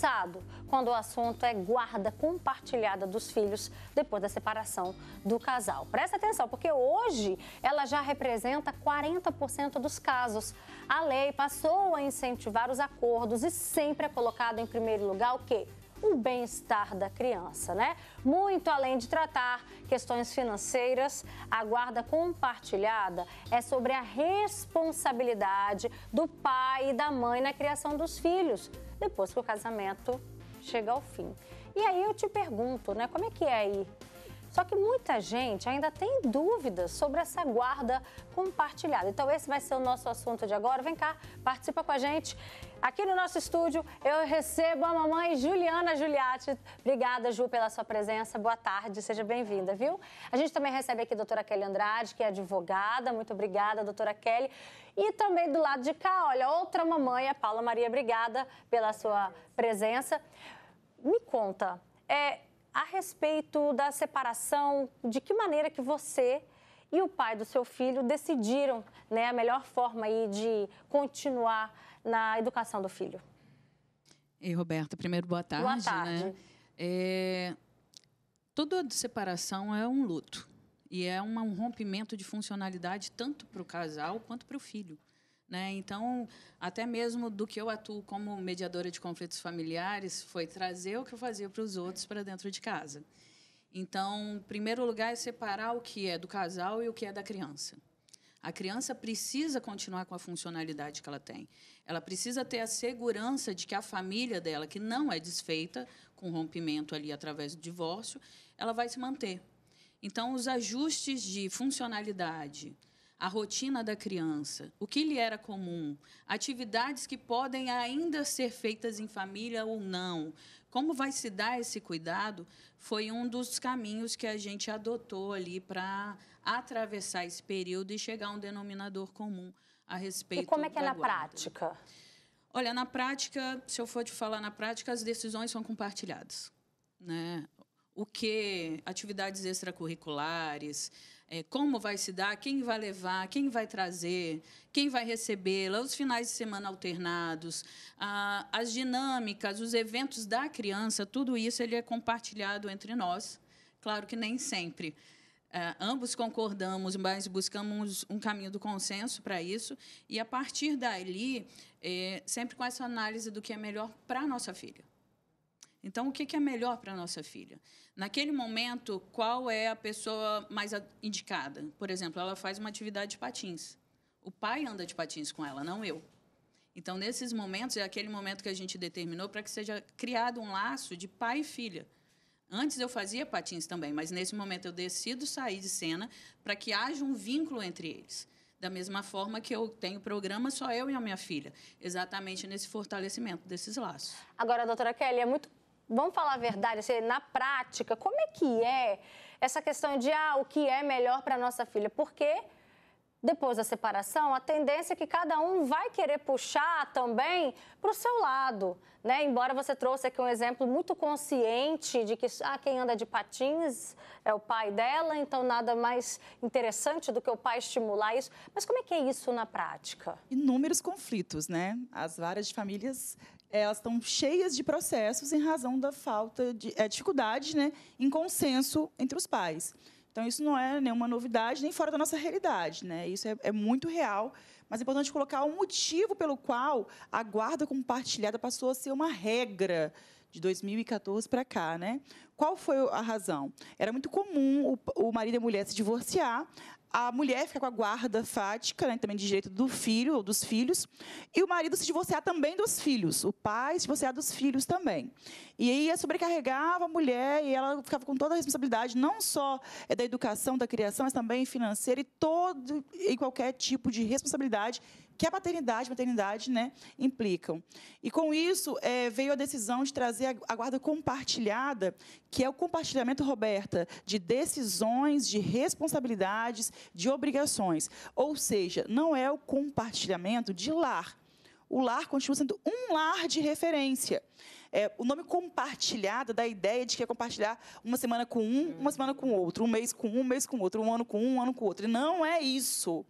estressado quando o assunto é guarda compartilhada dos filhos depois da separação do casal. Presta atenção, porque hoje ela já representa 40% dos casos. A lei passou a incentivar os acordos e sempre é colocado em primeiro lugar o quê? O bem-estar da criança, né? Muito além de tratar questões financeiras, a guarda compartilhada é sobre a responsabilidade do pai e da mãe na criação dos filhos, depois que o casamento chega ao fim. E aí eu te pergunto, né? Como é que é aí? Só que muita gente ainda tem dúvidas sobre essa guarda compartilhada. Então esse vai ser o nosso assunto de agora. Vem cá, participa com a gente. Aqui no nosso estúdio eu recebo a mamãe Juliana Giuliatti. Obrigada, Ju, pela sua presença. Boa tarde, seja bem-vinda, viu? A gente também recebe aqui a doutora Kelly Andrade, que é advogada. Muito obrigada, doutora Kelly. E também do lado de cá, olha, outra mamãe, a Paula Maria. Obrigada pela sua presença. Me conta, a respeito da separação, de que maneira que você e o pai do seu filho decidiram, né, a melhor forma aí de continuar na educação do filho? Ei, Roberta, primeiro boa tarde. Boa tarde. Né? Toda separação é um luto e é um rompimento de funcionalidade tanto para o casal quanto para o filho. Né? Então, até mesmo do que eu atuo como mediadora de conflitos familiares, foi trazer o que eu fazia para os outros para dentro de casa. Então, em primeiro lugar, é separar o que é do casal e o que é da criança. A criança precisa continuar com a funcionalidade que ela tem. Ela precisa ter a segurança de que a família dela, que não é desfeita com rompimento ali através do divórcio, ela vai se manter. Então, os ajustes de funcionalidade, a rotina da criança, o que lhe era comum, atividades que podem ainda ser feitas em família ou não, como vai se dar esse cuidado, foi um dos caminhos que a gente adotou ali para atravessar esse período e chegar a um denominador comum a respeito da guarda. E como é que é na prática? Olha, na prática, se eu for te falar na prática, as decisões são compartilhadas, né? O que, atividades extracurriculares, como vai se dar, quem vai levar, quem vai trazer, quem vai recebê-la, os finais de semana alternados, as dinâmicas, os eventos da criança, tudo isso ele é compartilhado entre nós. Claro que nem sempre. Ambos concordamos, mas buscamos um caminho do consenso para isso. E, a partir dali, sempre com essa análise do que é melhor para a nossa filha. Então, o que é melhor para a nossa filha? Naquele momento, qual é a pessoa mais indicada? Por exemplo, ela faz uma atividade de patins. O pai anda de patins com ela, não eu. Então, nesses momentos, é aquele momento que a gente determinou para que seja criado um laço de pai e filha. Antes eu fazia patins também, mas nesse momento eu decido sair de cena para que haja um vínculo entre eles. Da mesma forma que eu tenho programa só eu e a minha filha, exatamente nesse fortalecimento desses laços. Agora, doutora Kelly, vamos falar a verdade, assim, na prática, como é que é essa questão de o que é melhor para a nossa filha? Porque depois da separação, a tendência é que cada um vai querer puxar também para o seu lado, né? Embora você trouxe aqui um exemplo muito consciente de que quem anda de patins é o pai dela, então nada mais interessante do que o pai estimular isso. Mas como é que é isso na prática? Inúmeros conflitos, né? As varas de famílias, elas estão cheias de processos em razão da falta de dificuldade, né, em consenso entre os pais. Então, isso não é nenhuma novidade, nem fora da nossa realidade, né? Isso é muito real, mas é importante colocar um motivo pelo qual a guarda compartilhada passou a ser uma regra de 2014 para cá, né? Qual foi a razão? Era muito comum o marido e a mulher se divorciar, a mulher ficar com a guarda fática, né, também de direito do filho ou dos filhos, e o marido se divorciar também dos filhos, o pai se divorciar dos filhos também. E aí sobrecarregava a mulher e ela ficava com toda a responsabilidade, não só da educação, da criação, mas também financeira e qualquer tipo de responsabilidade que a paternidade e maternidade, né, implicam. E, com isso, veio a decisão de trazer a guarda compartilhada, que é o compartilhamento, Roberta, de decisões, de responsabilidades, de obrigações. Ou seja, não é o compartilhamento de lar. O lar continua sendo um lar de referência. O nome compartilhado dá a ideia de que é compartilhar uma semana com uma semana com outro, um mês com um mês com outro, um ano com um ano com outro. E não é isso.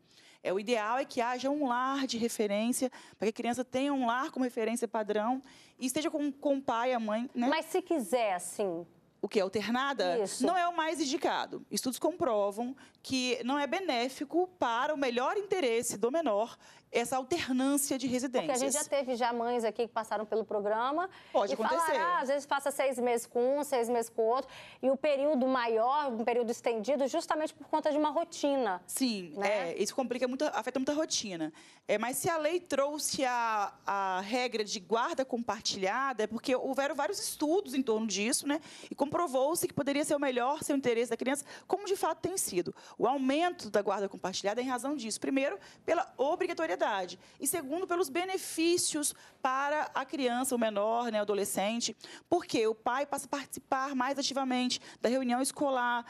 O ideal é que haja um lar de referência, para que a criança tenha um lar como referência padrão e esteja com o pai e a mãe, né? Mas se quiser, assim... O que? Alternada? Isso. Não é o mais indicado. Estudos comprovam que não é benéfico para o melhor interesse do menor essa alternância de residências. Porque a gente já teve mães aqui que passaram pelo programa. Pode e acontecer. Falaram, às vezes passa 6 meses com um, 6 meses com o outro. E o período maior, um período estendido, justamente por conta de uma rotina. Sim, né? Isso complica muito, afeta muito a rotina. Mas se a lei trouxe a regra de guarda compartilhada, é porque houveram vários estudos em torno disso, né? E comprovou-se que poderia ser o melhor seu interesse da criança, como de fato tem sido. O aumento da guarda compartilhada é em razão disso. Primeiro, pela obrigatoriedade. E segundo, pelos benefícios para a criança, o menor, né, o adolescente, porque o pai passa a participar mais ativamente da reunião escolar,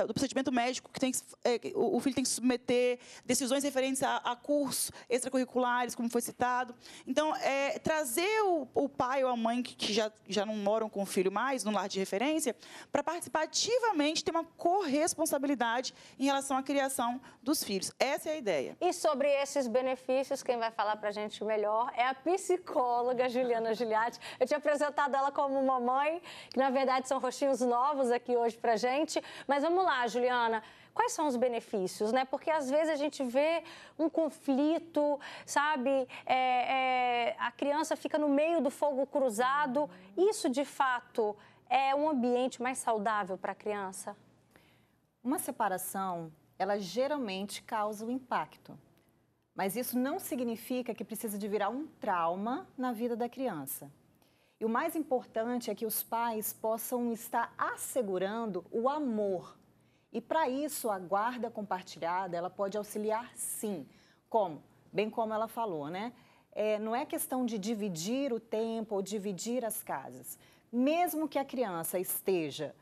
do procedimento médico que o filho tem que submeter, decisões referentes a cursos extracurriculares, como foi citado. Então, trazer o pai ou a mãe que já não moram com o filho mais, no lar de referência, para participar ativamente, ter uma corresponsabilidade em relação à criação dos filhos. Essa é a ideia. E sobre esses benefícios, quem vai falar para a gente melhor é a psicóloga Juliana Gigliatti. Eu tinha apresentado ela como mamãe, que na verdade são rostinhos novos aqui hoje para a gente. Mas vamos lá, Juliana. Quais são os benefícios, né? Porque às vezes a gente vê um conflito, sabe? A criança fica no meio do fogo cruzado. Isso, de fato, é um ambiente mais saudável para a criança? Uma separação, ela geralmente causa um impacto. Mas isso não significa que precisa de virar um trauma na vida da criança. E o mais importante é que os pais possam estar assegurando o amor. E para isso, a guarda compartilhada, ela pode auxiliar sim. Como? Bem como ela falou, né? Não é questão de dividir o tempo ou dividir as casas. Mesmo que a criança esteja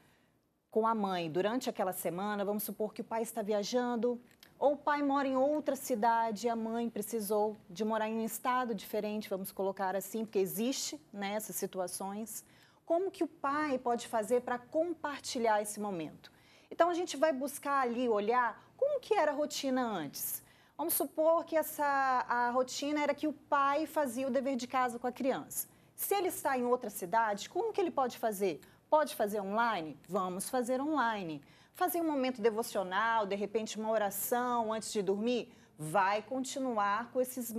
com a mãe durante aquela semana, vamos supor que o pai está viajando, ou o pai mora em outra cidade, a mãe precisou de morar em um estado diferente, vamos colocar assim, porque existe, né, essas situações. Como que o pai pode fazer para compartilhar esse momento? Então, a gente vai buscar ali, olhar como que era a rotina antes. Vamos supor que a rotina era que o pai fazia o dever de casa com a criança. Se ele está em outra cidade, como que ele pode fazer? Pode fazer online? Vamos fazer online. Fazer um momento devocional, de repente uma oração antes de dormir, vai continuar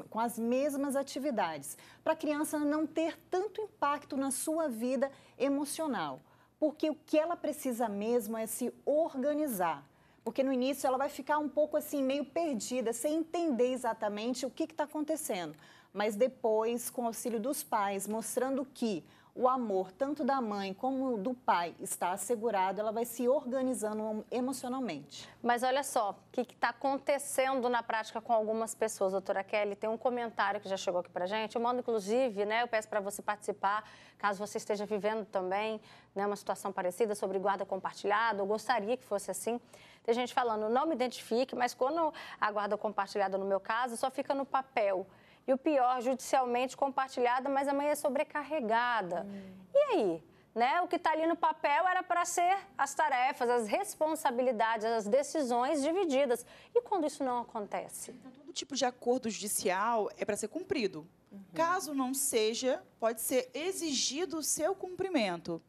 com as mesmas atividades, para a criança não ter tanto impacto na sua vida emocional. Porque o que ela precisa mesmo é se organizar. Porque no início ela vai ficar um pouco assim, meio perdida, sem entender exatamente o que está acontecendo. Mas depois, com o auxílio dos pais, mostrando que o amor, tanto da mãe como do pai, está assegurado, ela vai se organizando emocionalmente. Mas olha só, o que está acontecendo na prática com algumas pessoas, doutora Kelly? Tem um comentário que já chegou aqui para a gente. Eu mando, inclusive, né, eu peço para você participar, caso você esteja vivendo também, né, uma situação parecida sobre guarda compartilhada, eu gostaria que fosse assim. Tem gente falando, não me identifique, mas quando a guarda compartilhada, no meu caso, só fica no papel. E o pior, judicialmente compartilhada, mas a mãe é sobrecarregada. E aí? Né? O que está ali no papel era para ser as tarefas, as responsabilidades, as decisões divididas. E quando isso não acontece? Então, todo tipo de acordo judicial é para ser cumprido. Caso não seja, pode ser exigido o seu cumprimento.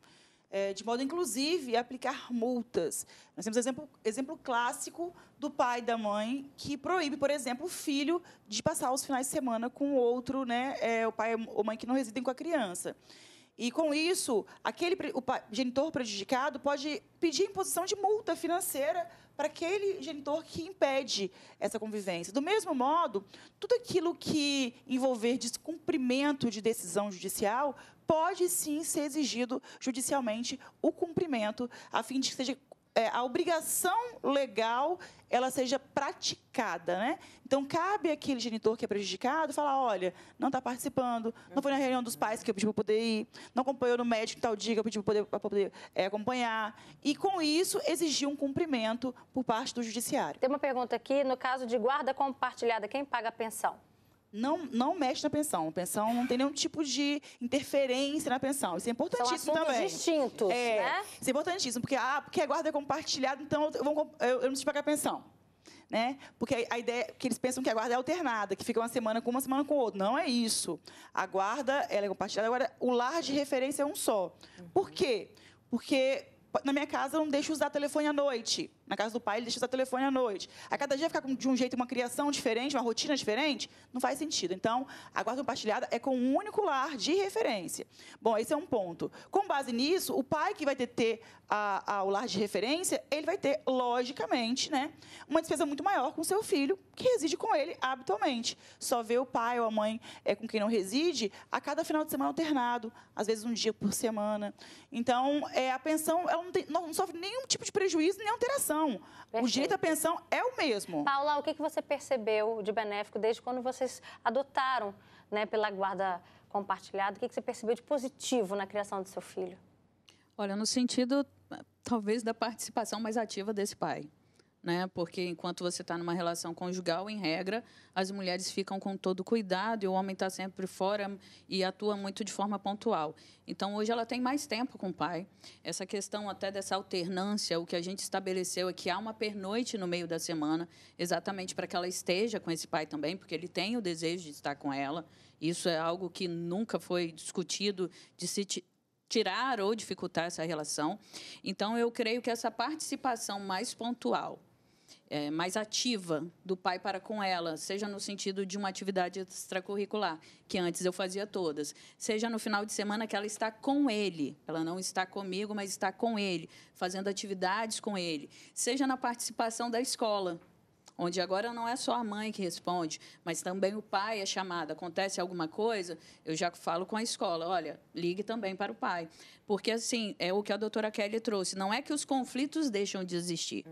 De modo, inclusive, a aplicar multas. Nós temos exemplo clássico do pai e da mãe que proíbe, por exemplo, o filho de passar os finais de semana com outro, né, o pai ou mãe que não residem com a criança. E, com isso, o genitor prejudicado pode pedir imposição de multa financeira para aquele genitor que impede essa convivência. Do mesmo modo, tudo aquilo que envolver descumprimento de decisão judicial pode, sim, ser exigido judicialmente o cumprimento, a fim de que seja a obrigação legal ela seja praticada, né? Então, cabe àquele genitor que é prejudicado falar, olha, não está participando, não foi na reunião dos pais que eu pedi para poder ir, não acompanhou no médico em tal dia que eu pedi para poder acompanhar. E, com isso, exigir um cumprimento por parte do judiciário. Tem uma pergunta aqui, no caso de guarda compartilhada, quem paga a pensão? Não mexe na pensão. A pensão não tem nenhum tipo de interferência na pensão. Isso é importantíssimo também. São assuntos distintos, né? Isso é importantíssimo, porque a guarda é compartilhada, então eu não preciso pagar pensão. né? Porque a ideia é que eles pensam que a guarda é alternada, que fica uma semana com o outro. Não é isso. A guarda, ela é compartilhada. Agora, o lar de referência é um só. Por quê? Porque na minha casa eu não deixo usar telefone à noite. Na casa do pai, ele deixa usar telefone à noite. A cada dia ficar de um jeito, uma criação diferente, uma rotina diferente, não faz sentido. Então, a guarda compartilhada é com um único lar de referência. Bom, esse é um ponto. Com base nisso, o pai que vai ter o lar de referência, ele vai ter, logicamente, né, uma despesa muito maior com o seu filho, que reside com ele habitualmente. Só vê o pai ou a mãe com quem não reside a cada final de semana alternado, às vezes um dia por semana. Então, a pensão ela não sofre nenhum tipo de prejuízo, nem alteração. Perfeito. O direito à pensão é o mesmo. Paula, o que você percebeu de benéfico desde quando vocês adotaram, né, pela guarda compartilhada? O que você percebeu de positivo na criação do seu filho? Olha, no sentido, talvez, da participação mais ativa desse pai. Né? Porque enquanto você está numa relação conjugal, em regra, as mulheres ficam com todo cuidado e o homem está sempre fora e atua muito de forma pontual. Então, hoje ela tem mais tempo com o pai. Essa questão até dessa alternância, o que a gente estabeleceu é que há uma pernoite no meio da semana, exatamente para que ela esteja com esse pai também, porque ele tem o desejo de estar com ela. Isso é algo que nunca foi discutido de se tirar ou dificultar essa relação. Então, eu creio que essa participação mais pontual, mais ativa do pai para com ela, seja no sentido de uma atividade extracurricular, que antes eu fazia todas, seja no final de semana que ela está com ele, ela não está comigo, mas está com ele, fazendo atividades com ele, seja na participação da escola, onde agora não é só a mãe que responde, mas também o pai é chamado. Acontece alguma coisa, eu já falo com a escola, olha, ligue também para o pai. Porque, assim, é o que a doutora Kelly trouxe. Não é que os conflitos deixam de existir,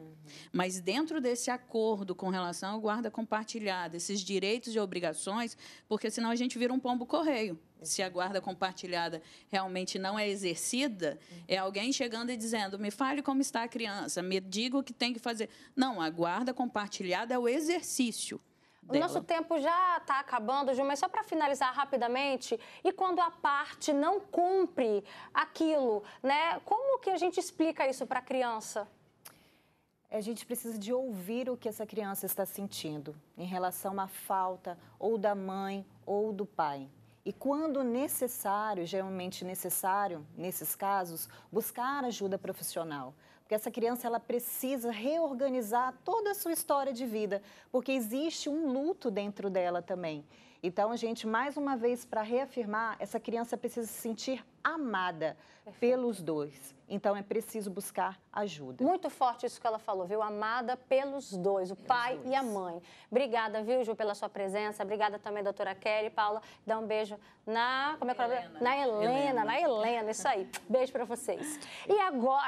mas dentro desse acordo com relação à guarda compartilhada, esses direitos e obrigações, porque senão a gente vira um pombo-correio. Se a guarda compartilhada realmente não é exercida, é alguém chegando e dizendo, me fale como está a criança, me diga o que tem que fazer. Não, a guarda compartilhada é o exercício dela. O nosso tempo já está acabando, Ju, mas só para finalizar rapidamente, e quando a parte não cumpre aquilo, né? Como que a gente explica isso para a criança? A gente precisa de ouvir o que essa criança está sentindo em relação à falta ou da mãe ou do pai. E quando necessário, geralmente necessário, nesses casos, buscar ajuda profissional. Porque essa criança ela precisa reorganizar toda a sua história de vida, porque existe um luto dentro dela também. Então, a gente, mais uma vez, para reafirmar, essa criança precisa se sentir amada pelos dois. Então, é preciso buscar ajuda. Muito forte isso que ela falou, viu? Amada pelos dois, o pai e a mãe. Obrigada, viu, Ju, pela sua presença. Obrigada também, doutora Kelly. Paula, dá um beijo na... Como é que é o nome? Na Helena, isso aí. Beijo para vocês. E agora...